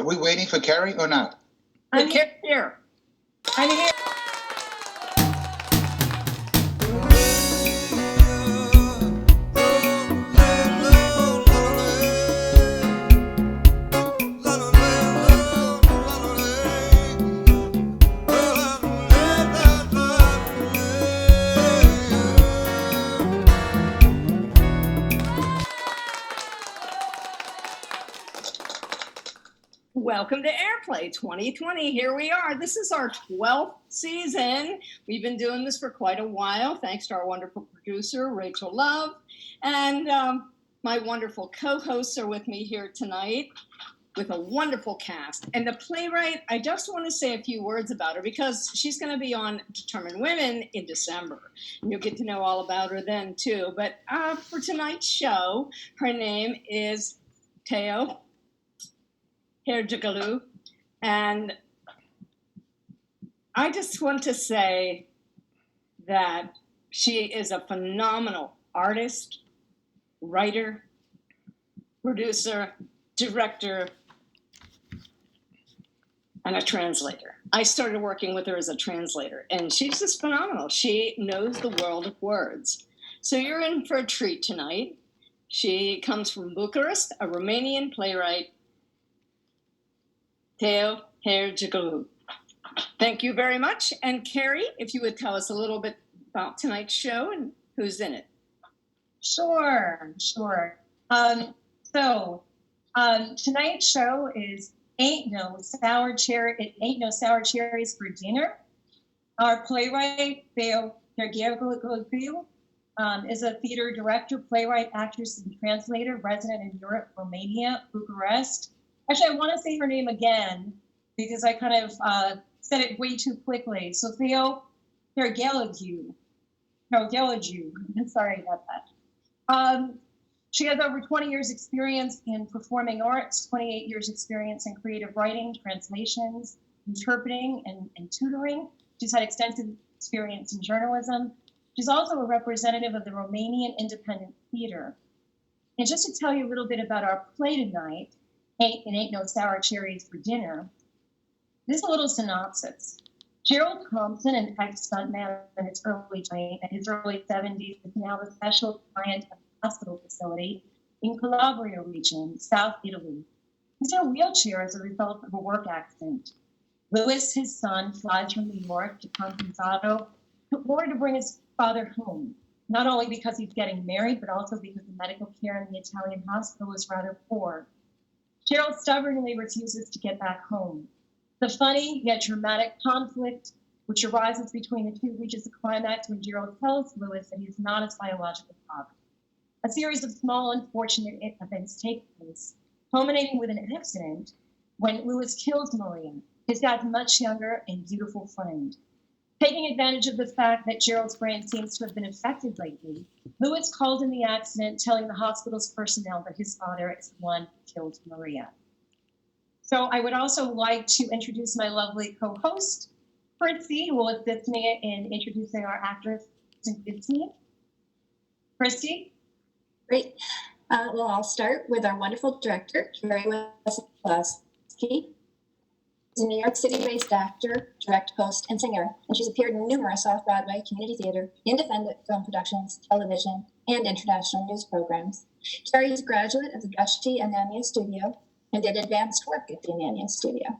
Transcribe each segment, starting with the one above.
Are we waiting for Carrie or not? I'm here. I'm here. Welcome to AirPlay2020. Here we are. This is our 12th season. We've been doing this for quite a while, thanks to our wonderful producer, Rachel Love. And my wonderful co-hosts are with me here tonight with a wonderful cast. And the playwright, I just want to say a few words about her because she's going to be on Determined Women in December. And you'll get to know all about her then, too. But for tonight's show, her name is Teo Herjigalou, and I just want to say that she is a phenomenal artist, writer, producer, director, and a translator. I started working with her as a translator, and she's just phenomenal. She knows the world of words. So you're in for a treat tonight. She comes from Bucharest, a Romanian playwright, Teo Herjigalou. Thank you very much. And Carrie, if you would tell us a little bit about tonight's show and who's in it. Sure. Tonight's show is Ain't No Sour Cherries for Dinner. Our playwright, Teo Herjigalou, is a theater director, playwright, actress, and translator, resident in Europe, Romania, Bucharest. Actually, I want to say her name again because I kind of said it way too quickly. So Teo Herjigalou. Sorry about that. She has over 20 years experience in performing arts, 28 years experience in creative writing, translations, interpreting, and tutoring. She's had extensive experience in journalism. She's also a representative of the Romanian Independent Theater. And just to tell you a little bit about our play tonight, Ain't No Sour Cherries for Dinner. This is a little synopsis. Gerald Thomson, an ex-stuntman in his early 70s, is now the special client of a hospital facility in Calabria region, South Italy. He's in a wheelchair as a result of a work accident. Louis, his son, flies from New York to Calanzaro in order to bring his father home, not only because he's getting married, but also because the medical care in the Italian hospital is rather poor. Gerald stubbornly refuses to get back home. The funny yet dramatic conflict which arises between the two reaches a climax when Gerald tells Louis that he is not his biological father. A series of small unfortunate events take place, culminating with an accident when Louis kills Maria, his dad's much younger and beautiful friend. Taking advantage of the fact that Gerald's brain seems to have been affected lately, Louis called in the accident, telling the hospital's personnel that his father is the one who killed Maria. So I would also like to introduce my lovely co-host, Christy, who will assist me in introducing our actress and team. Christy? Great. Well, I'll start with our wonderful director, Cherries. She's a New York City-based actor, direct, host, and singer, and she's appeared in numerous off-Broadway, community theater, independent film productions, television, and international news programs. Cherries is a graduate of the Dreshti Ananya Studio and did advanced work at the Ananya Studio.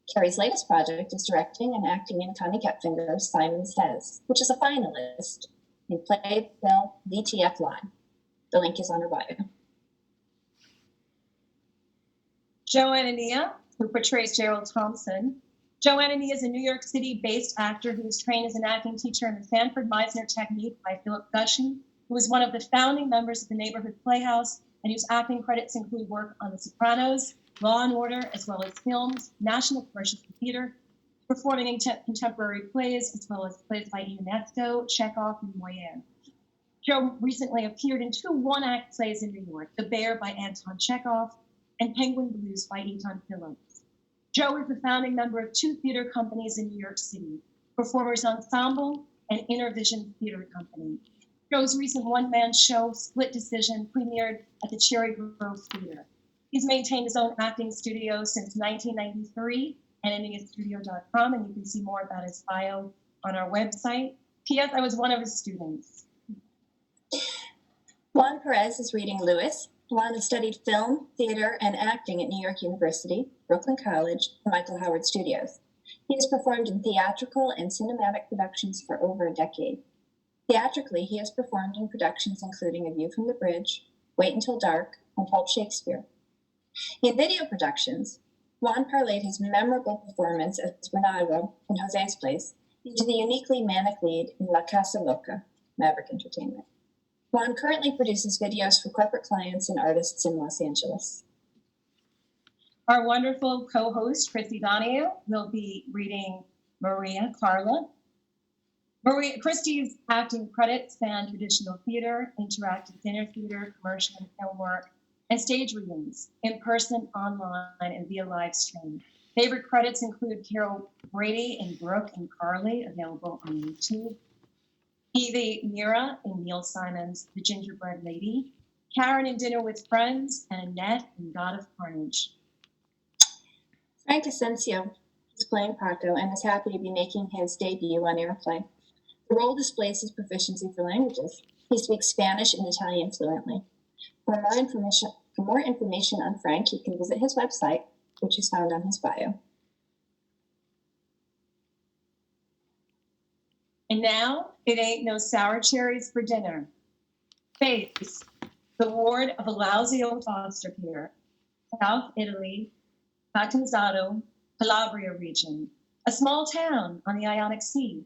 Cherries' latest project is directing and acting in Connie Ketfinger's Simon Says, which is a finalist in Play, Film, VTF Line. The link is on her bio. Joanna Nia, who portrays Gerald Thomson. Joanna Nia is a New York City-based actor who was trained as an acting teacher in the Sanford Meisner technique by Philip Gushin, who was one of the founding members of the Neighborhood Playhouse and whose acting credits include work on The Sopranos, Law and Order, as well as films, national commercials for theater, performing in contemporary plays, as well as plays by Ionesco, Chekhov, and Molière. Joe recently appeared in two one-act plays in New York, The Bear by Anton Chekhov and Penguin Blues by Eton Phillips. Joe is the founding member of two theater companies in New York City, Performers Ensemble and Inner Vision Theater Company. Joe's recent one-man show, Split Decision, premiered at the Cherry Grove Theater. He's maintained his own acting studio since 1993 and endingstudio.com, and you can see more about his bio on our website. P.S. I was one of his students. Juan Perez is reading Lewis. Juan has studied film, theater, and acting at New York University, Brooklyn College, and Michael Howard Studios. He has performed in theatrical and cinematic productions for over a decade. Theatrically, he has performed in productions including A View from the Bridge, Wait Until Dark, and Pulp Shakespeare. In video productions, Juan parlayed his memorable performance as Bernardo in Jose's Place into the uniquely manic lead in La Casa Loca, Maverick Entertainment. Juan currently produces videos for corporate clients and artists in Los Angeles. Our wonderful co-host, Christy Donahue, will be reading Maria Carla. Christy's acting credits span traditional theater, interactive dinner theater, commercial and film work, and stage readings, in person, online, and via live stream. Favorite credits include Carol Brady in Brooke and Carly, available on YouTube. Evie Mira in Neil Simon's The Gingerbread Lady, Karen in Dinner with Friends, and Annette in God of Carnage. Frank Asensio is playing Paco and is happy to be making his debut on AirPlay. The role displays his proficiency for languages. He speaks Spanish and Italian fluently. For more information on Frank, you can visit his website, which is found on his bio. And now, it ain't no sour cherries for dinner. Face, the ward of a lousy old foster care, South Italy, Calanzaro, Calabria region, a small town on the Ionic Sea.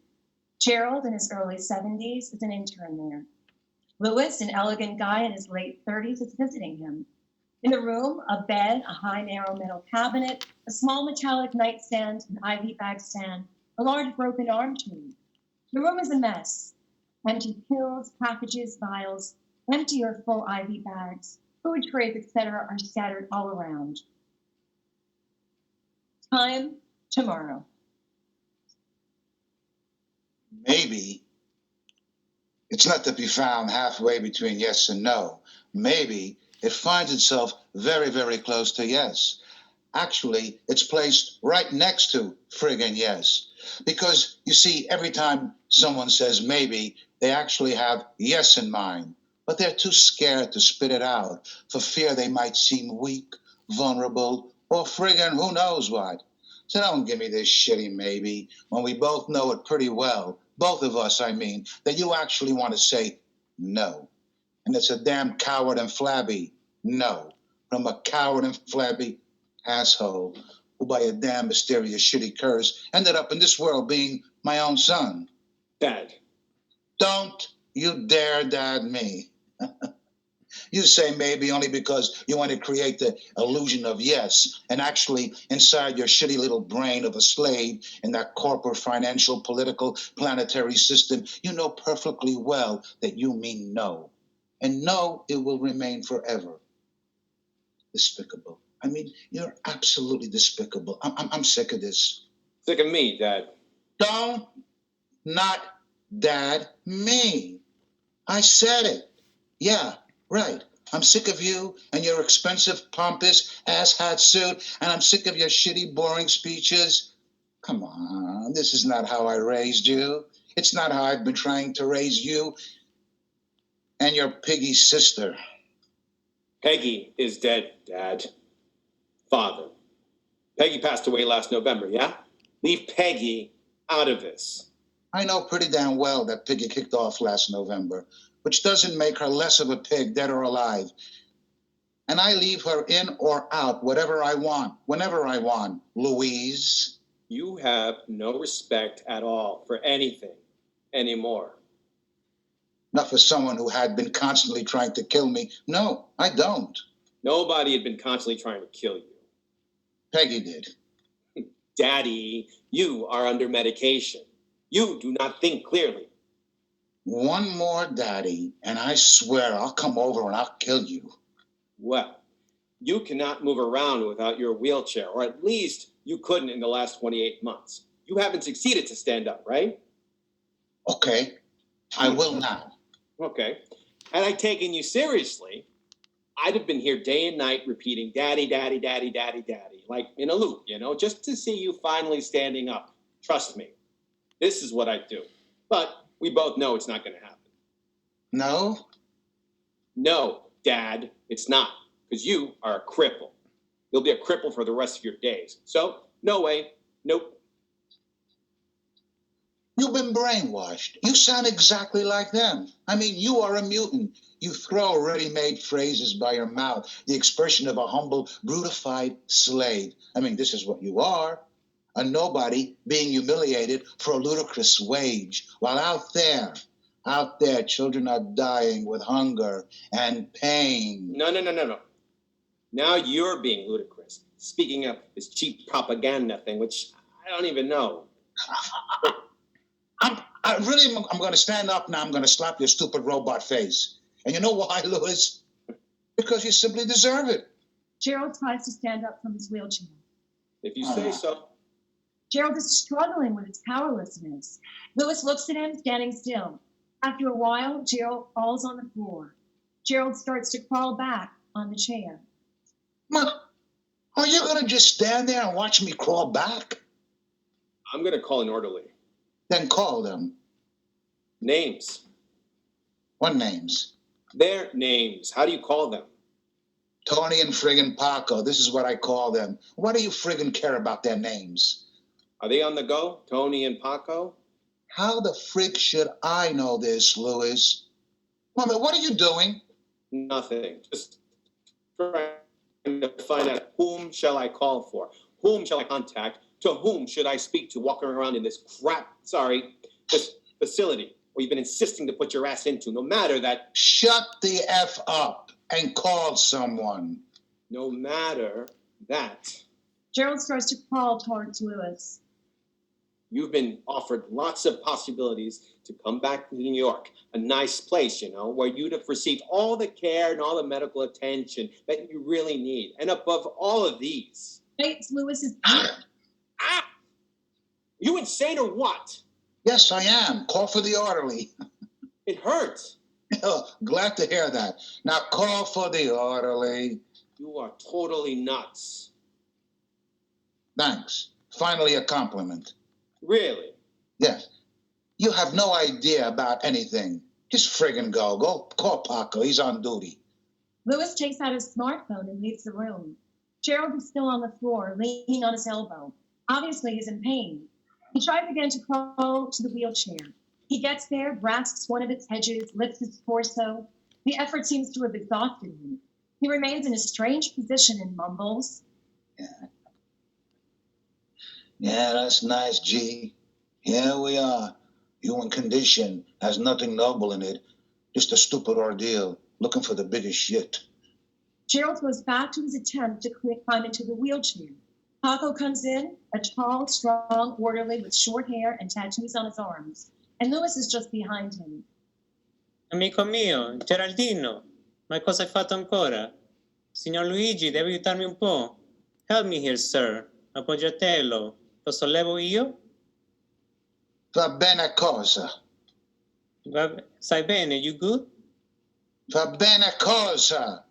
Gerald, in his early 70s, is an intern there. Louis, an elegant guy in his late 30s, is visiting him. In the room, a bed, a high, narrow metal cabinet, a small metallic nightstand, an IV bag stand, a large broken arm tube. The room is a mess. Empty pills, packages, vials, empty or full IV bags, food trays, etc. are scattered all around. Time tomorrow. Maybe it's not to be found halfway between yes and no. Maybe it finds itself very, very close to yes. Actually, it's placed right next to friggin' yes. Because, you see, every time someone says maybe, they actually have yes in mind. But they're too scared to spit it out for fear they might seem weak, vulnerable, or friggin' who knows what. So don't give me this shitty maybe when we both know it pretty well, both of us, I mean, that you actually want to say no. And it's a damn coward and flabby no from a coward and flabby asshole who by a damn mysterious shitty curse ended up in this world being my own son. Dad. Don't you dare dad me. You say maybe only because you want to create the illusion of yes, and actually inside your shitty little brain of a slave in that corporate, financial, political, planetary system, you know perfectly well that you mean no. And no, it will remain forever. Despicable. I mean, you're absolutely despicable. I'm sick of this. Sick of me, Dad. Don't not dad me. I said it. Yeah, right. I'm sick of you and your expensive, pompous, asshat suit, and I'm sick of your shitty, boring speeches. Come on, this is not how I raised you. It's not how I've been trying to raise you and your piggy sister. Peggy is dead, Dad. Father. Peggy passed away last November, yeah? Leave Peggy out of this. I know pretty damn well that Piggy kicked off last November, which doesn't make her less of a pig, dead or alive. And I leave her in or out, whatever I want, whenever I want, Louise. You have no respect at all for anything anymore. Not for someone who had been constantly trying to kill me. No, I don't. Nobody had been constantly trying to kill you. Peggy did. Daddy, you are under medication. You do not think clearly. One more daddy, and I swear I'll come over and I'll kill you. Well, you cannot move around without your wheelchair, or at least you couldn't in the last 28 months. You haven't succeeded to stand up, right? Okay, I will now. Okay. Had I taken you seriously, I'd have been here day and night repeating, Daddy, Daddy, Daddy, Daddy, Daddy, like in a loop, just to see you finally standing up. Trust me, this is what I'd do. But we both know it's not going to happen. No? No, Dad, it's not, because you are a cripple. You'll be a cripple for the rest of your days. So, no way, nope. You've been brainwashed. You sound exactly like them. I mean, you are a mutant. You throw ready-made phrases by your mouth, the expression of a humble, brutified slave. I mean, this is what you are. A nobody being humiliated for a ludicrous wage, while out there, children are dying with hunger and pain. No. Now you're being ludicrous. Speaking of this cheap propaganda thing, which I don't even know. I'm going to stand up now. I'm going to slap your stupid robot face. And you know why, Louis? Because you simply deserve it. Gerald tries to stand up from his wheelchair. If you say so. Gerald is struggling with his powerlessness. Louis looks at him, standing still. After a while, Gerald falls on the floor. Gerald starts to crawl back on the chair. Ma, are you going to just stand there and watch me crawl back? I'm going to call an orderly. Then call them. Names. What names? Their names. How do you call them? Tony and friggin' Paco. This is what I call them. What do you friggin' care about their names? Are they on the go, Tony and Paco? How the frig should I know this, Louis? Mama, what are you doing? Nothing. Just trying to find out whom shall I call for? Whom shall I contact? To whom should I speak to walking around in this this facility where you've been insisting to put your ass into, no matter that... Shut the F up and call someone. No matter that... Gerald starts to crawl towards Louis. You've been offered lots of possibilities to come back to New York, a nice place, where you'd have received all the care and all the medical attention that you really need. And above all of these... It's Louis's... Ah! You insane or what? Yes, I am. Call for the orderly. It hurts. Oh, glad to hear that. Now call for the orderly. You are totally nuts. Thanks. Finally, a compliment. Really? Yes. You have no idea about anything. Just friggin' go. Go call Paco. He's on duty. Louis takes out his smartphone and leaves the room. Gerald is still on the floor, leaning on his elbow. Obviously, he's in pain. He tries again to crawl to the wheelchair. He gets there, grasps one of its edges, lifts his torso. The effort seems to have exhausted him. He remains in a strange position and mumbles. Yeah, that's nice, G. Here we are. Human condition has nothing noble in it. Just a stupid ordeal, looking for the biggest shit. Gerald goes back to his attempt to climb into the wheelchair. Paco comes in, a tall, strong orderly with short hair and tattoos on his arms. And Louis is just behind him. Amico mio, Geraldino, ma cosa hai fatto ancora? Signor Luigi, devi aiutarmi un po'. Help me here, sir. Appoggiatelo. Lo sollevo io? Va bene cosa? Stai bene? You good? Va bene cosa?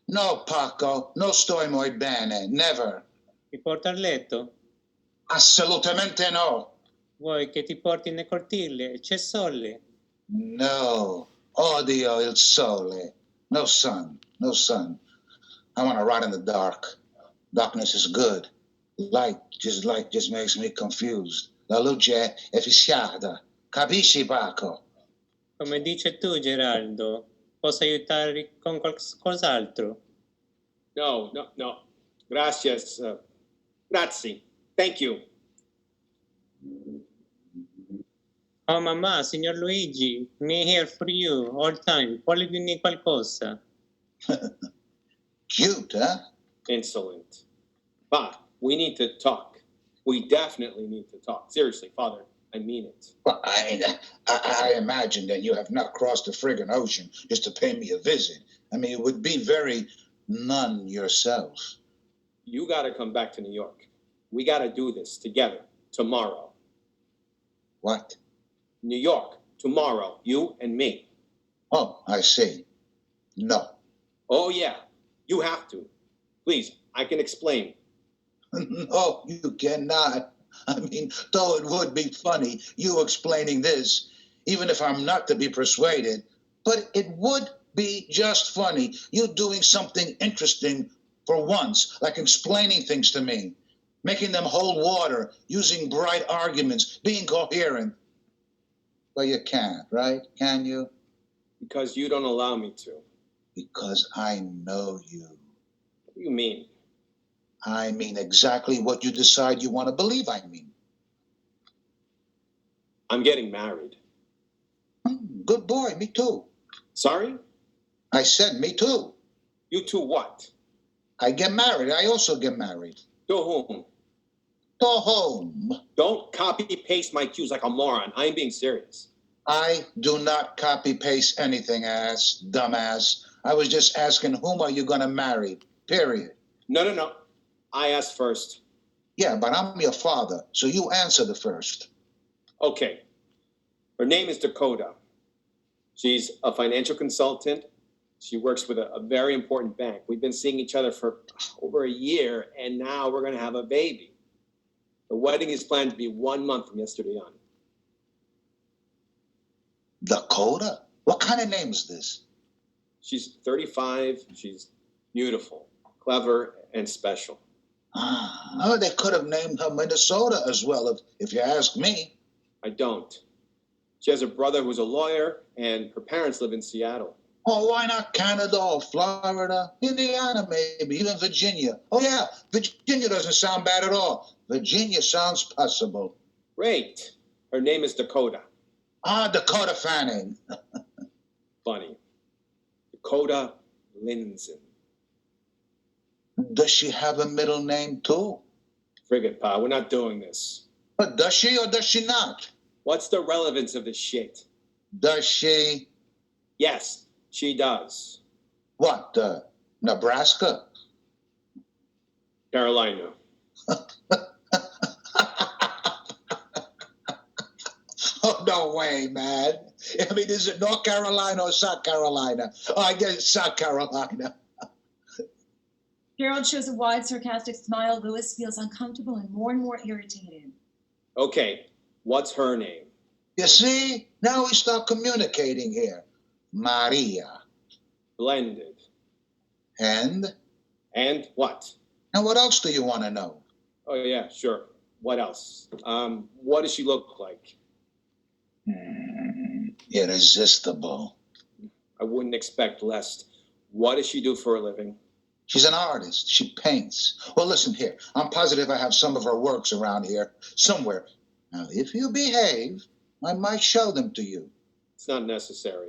No, Paco, no sto muy bene, never. Ti porto al letto? Assolutamente no. Vuoi che ti porti nel cortile? C'è sole. No. Odio il sole. No sun. No sun. I want to rot in the dark. Darkness is good. Light just makes me confused. La luce è fischiata. Capisci, Paco? Come dici tu, Geraldo, posso aiutare con qualcos'altro? No. Gracias. Grazie. Thank you. Oh, mamma, signor Luigi, me here for you all time. Quale di need qualcosa? Cute, huh? Insolent. But we need to talk. We definitely need to talk. Seriously, Father, I mean it. Well, I imagine that you have not crossed the friggin' ocean just to pay me a visit. I mean, it would be very none yourself. You got to come back to New York. We got to do this together tomorrow. What? New York, tomorrow, you and me. Oh, I see. No. Oh, yeah, you have to. Please, I can explain. No, you cannot. I mean, though it would be funny, you explaining this, even if I'm not to be persuaded, but it would be just funny. You doing something interesting for once, like explaining things to me, making them hold water, using bright arguments, being coherent. Well, you can't, right? Can you? Because you don't allow me to. Because I know you. What do you mean? I mean exactly what you decide you want to believe I mean. I'm getting married. Good boy, me too. Sorry? I said me too. You two what? I get married. I also get married. To whom? To home. Don't copy-paste my cues like a moron. I am being serious. I do not copy-paste anything, dumbass. I was just asking, whom are you going to marry? Period. No. I asked first. Yeah, but I'm your father, so you answer the first. Okay. Her name is Dakota. She's a financial consultant. She works with a very important bank. We've been seeing each other for over a year, and now we're going to have a baby. The wedding is planned to be 1 month from yesterday on. Dakota? What kind of name is this? She's 35. She's beautiful, clever, and special. Oh, they could have named her Minnesota as well, if you ask me. I don't. She has a brother who's a lawyer, and her parents live in Seattle. Oh, why not Canada or Florida? Indiana, maybe, even Virginia. Oh, yeah, Virginia doesn't sound bad at all. Virginia sounds possible. Great. Her name is Dakota. Dakota Fanning. Funny. Dakota Linson. Does she have a middle name, too? Frigate, Pa, we're not doing this. But does she or does she not? What's the relevance of this shit? Does she? Yes, she does. What, Nebraska? Carolina. Oh, no way, man. I mean, is it North Carolina or South Carolina? Oh, I guess it's South Carolina. Gerald shows a wide, sarcastic smile. Louis feels uncomfortable and more irritated. Okay, what's her name? You see? Now we start communicating here. Maria. Blended. And? And what? And what else do you want to know? Oh, yeah, sure. What else? What does she look like? Irresistible. I wouldn't expect less. What does she do for a living? She's an artist. She paints. Well, listen here. I'm positive I have some of her works around here, somewhere. Now, if you behave, I might show them to you. It's not necessary.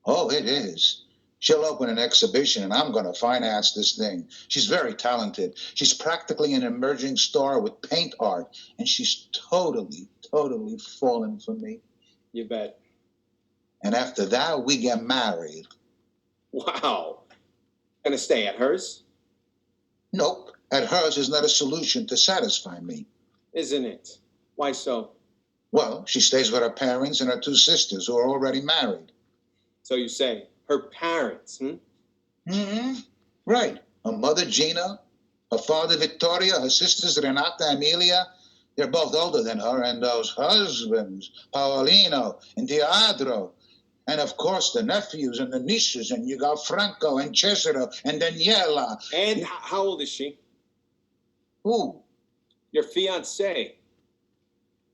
Oh, it is. She'll open an exhibition, and I'm going to finance this thing. She's very talented. She's practically an emerging star with paint art, and she's totally fallen for me. You bet. And after that, we get married. Wow. Gonna stay at hers? Nope. At hers is not a solution to satisfy me. Isn't it? Why so? Well, she stays with her parents and her two sisters who are already married. So you say. Her parents, Right. Her mother, Gina, her father, Victoria, her sisters, Renata, Amelia. They're both older than her, and those husbands, Paolino and Teatro. And, of course, the nephews and the nieces, and you got Franco and Cesaro and Daniela. And how old is she? Who? Your fiancée.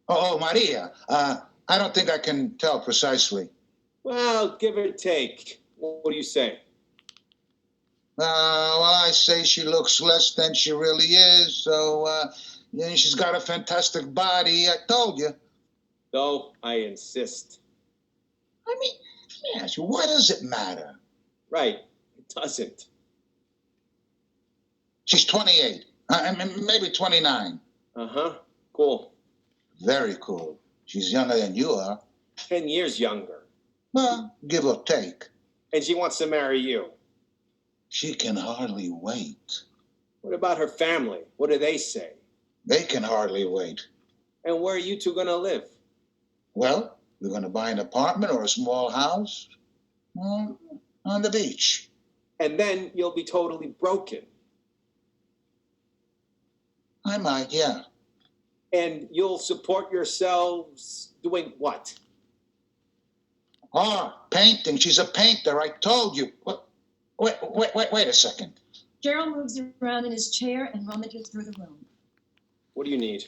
Oh, Maria. I don't think I can tell precisely. Well, give or take. What do you say? Well, I say she looks less than she really is, so she's got a fantastic body. I told you. Though I insist. I mean, let me ask you, why does it matter? Right. It doesn't. She's 28. I mean, maybe 29. Uh-huh. Cool. Very cool. She's younger than you are. 10 years younger. Well, give or take. And she wants to marry you. She can hardly wait. What about her family? What do they say? They can hardly wait. And where are you two going to live? Well, we're going to buy an apartment or a small house on the beach. And then you'll be totally broken. I might, yeah. And you'll support yourselves doing what? Oh, painting. She's a painter. I told you. What? Wait a second. Gerald moves around in his chair and rummages through the room. What do you need?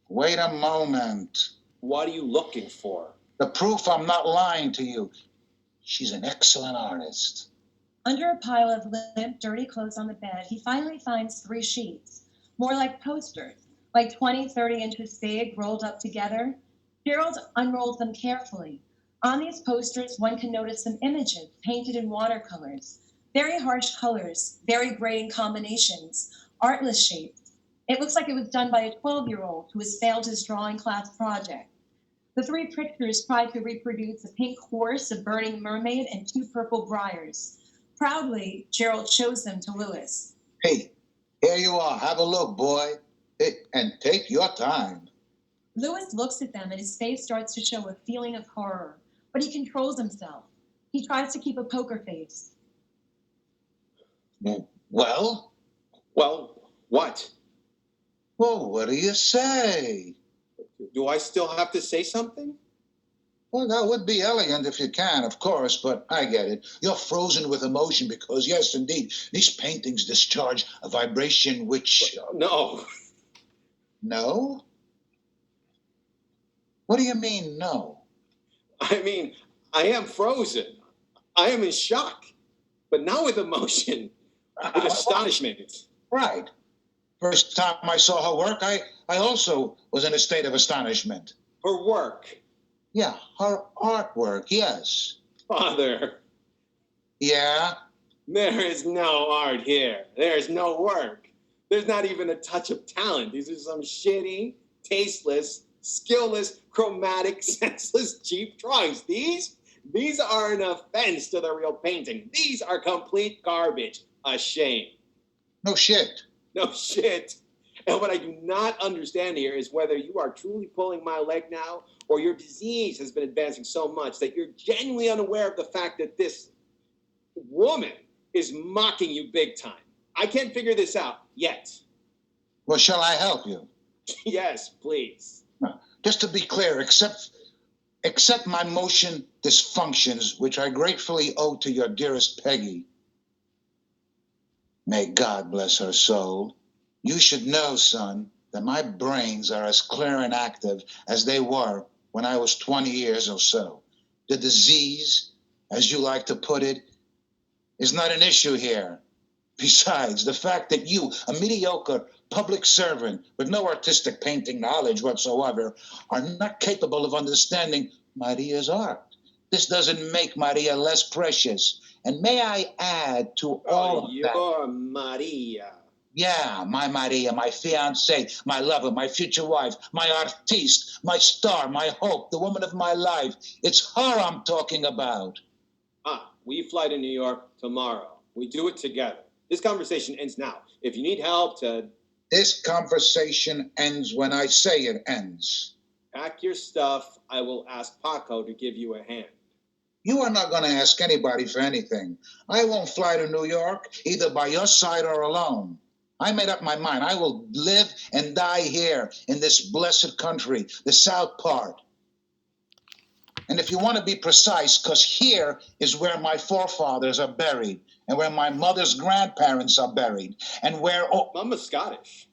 Wait a moment. What are you looking for? The proof I'm not lying to you. She's an excellent artist. Under a pile of limp, dirty clothes on the bed, he finally finds 3 sheets, more like posters, like 20, 30 inches big, rolled up together. Gerald unrolls them carefully. On these posters, one can notice some images painted in watercolors. Very harsh colors, very grating combinations, artless shapes. It looks like it was done by a 12-year-old who has failed his drawing class project. The 3 pictures try to reproduce a pink horse, a burning mermaid, and 2 purple briars. Proudly, Gerald shows them to Louis. Hey, here you are. Have a look, boy. And take your time. Louis looks at them and his face starts to show a feeling of horror, but he controls himself. He tries to keep a poker face. Well? Well, what? Well, what do you say? Do I still have to say something? Well, that would be elegant if you can, of course, but I get it. You're frozen with emotion because, yes, indeed, these paintings discharge a vibration which... No. No? What do you mean, no? I mean, I am frozen. I am in shock. But not with emotion, with astonishment. Right. First time I saw her work, I also was in a state of astonishment. Her work. Yeah, her artwork, yes. Father. Yeah? There is no art here. There's no work. There's not even a touch of talent. These are some shitty, tasteless, skillless, chromatic, senseless, cheap drawings. These are an offense to the real painting. These are complete garbage. A shame. No shit. No shit. And what I do not understand here is whether you are truly pulling my leg now or your disease has been advancing so much that you're genuinely unaware of the fact that this woman is mocking you big time. I can't figure this out yet. Well, shall I help you? Yes, please. Just to be clear, accept my motion dysfunctions, which I gratefully owe to your dearest Peggy. May God bless her soul. You should know, son, that my brains are as clear and active as they were when I was 20 years or so. The disease, as you like to put it, is not an issue here. Besides, the fact that you, a mediocre public servant with no artistic painting knowledge whatsoever, are not capable of understanding Maria's art. This doesn't make Maria less precious. And may I add to all of that... Your Maria. Yeah, my Maria, my fiancée, my lover, my future wife, my artiste, my star, my hope, the woman of my life. It's her I'm talking about. We fly to New York tomorrow. We do it together. This conversation ends now. If you need help to... This conversation ends when I say it ends. Pack your stuff. I will ask Paco to give you a hand. You are not going to ask anybody for anything. I won't fly to New York, either by your side or alone. I made up my mind. I will live and die here in this blessed country, the South part. And if you want to be precise, because here is where my forefathers are buried, and where my mother's grandparents are buried, and where... Mama's Scottish.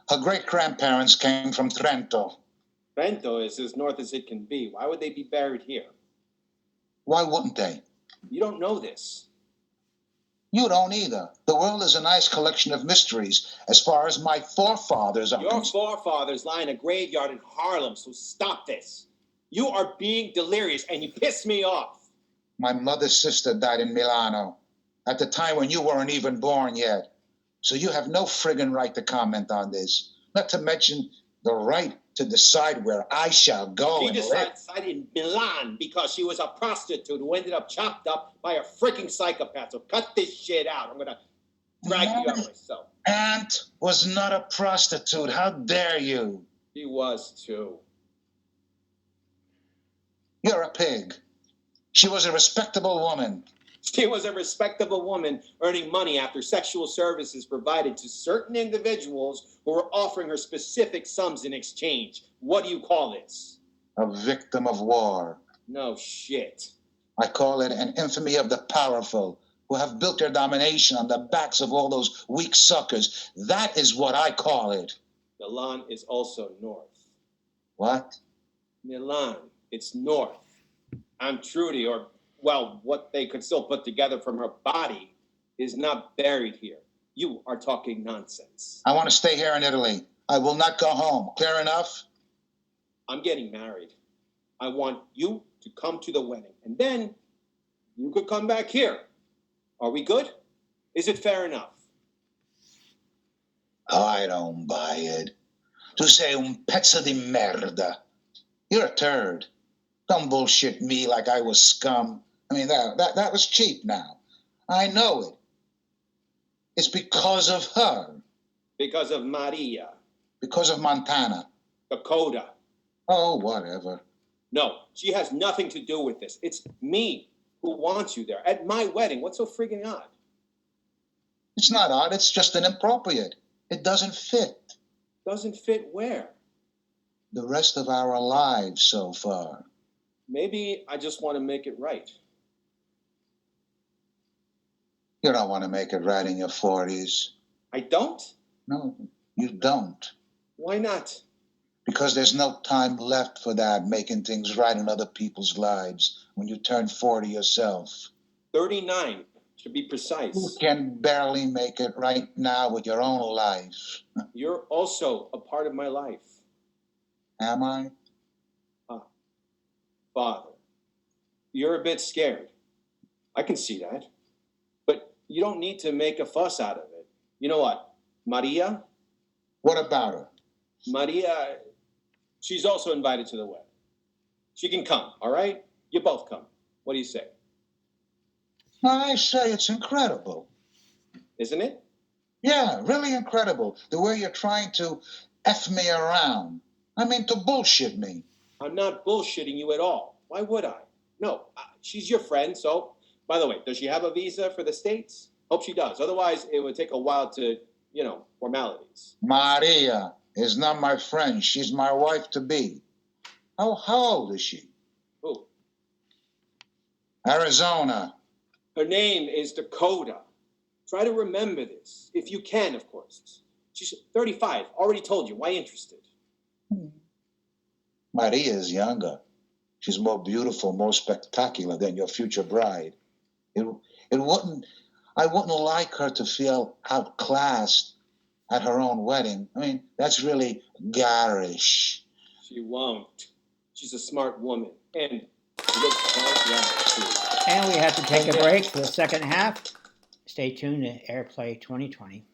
Her great-grandparents came from Trento. Trento is as north as it can be. Why would they be buried here? Why wouldn't they? You don't know this. You don't either. The world is a nice collection of mysteries as far as my forefathers are Your concerned. forefathers lie in a graveyard in Harlem, so stop this. You are being delirious, and you piss me off. My mother's sister died in Milano at the time when you weren't even born yet. So you have no friggin' right to comment on this. Not to mention the right to decide where I shall go. She decided in Milan because she was a prostitute who ended up chopped up by a freaking psychopath. So cut this shit out. I'm going to drag you out myself. Aunt was not a prostitute. How dare you? She was too. You're a pig. She was a respectable woman. She was a respectable woman earning money after sexual services provided to certain individuals who were offering her specific sums in exchange. What do you call this? A victim of war. No shit. I call it an infamy of the powerful who have built their domination on the backs of all those weak suckers. That is what I call it. Milan is also north. What? Milan, it's north. Aunt Trudy, or, well, what they could still put together from her body, is not buried here. You are talking nonsense. I want to stay here in Italy. I will not go home. Clear enough? I'm getting married. I want you to come to the wedding, and then you could come back here. Are we good? Is it fair enough? I don't buy it. Tu sei un pezzo di merda. You're a turd. Don't bullshit me like I was scum. I mean, that was cheap now. I know it. It's because of her. Because of Maria. Because of Montana. Dakota. Oh, whatever. No, she has nothing to do with this. It's me who wants you there. At my wedding, what's so friggin' odd? It's not odd, it's just inappropriate. It doesn't fit. Doesn't fit where? The rest of our lives so far. Maybe I just want to make it right. You don't want to make it right in your 40s. I don't? No, you don't. Why not? Because there's no time left for that, making things right in other people's lives when you turn 40 yourself. 39, to be precise. You can barely make it right now with your own life. You're also a part of my life. Am I? Father, you're a bit scared. I can see that. But you don't need to make a fuss out of it. You know what? Maria? What about her? Maria, she's also invited to the wedding. She can come, all right? You both come. What do you say? I say it's incredible. Isn't it? Yeah, really incredible. The way you're trying to F me around. I mean, to bullshit me. I'm not bullshitting you at all. Why would I? No, she's your friend, so... By the way, does she have a visa for the States? Hope she does. Otherwise, it would take a while to, formalities. Maria is not my friend. She's my wife-to-be. How old is she? Who? Arizona. Her name is Dakota. Try to remember this. If you can, of course. She's 35. Already told you. Why interested? Maria is younger. She's more beautiful, more spectacular than your future bride. I wouldn't like her to feel outclassed at her own wedding. I mean, that's really garish. She won't. She's a smart woman. And she looks quite young, too. And we have to take a break for the second half. Stay tuned to AirPlay 2020.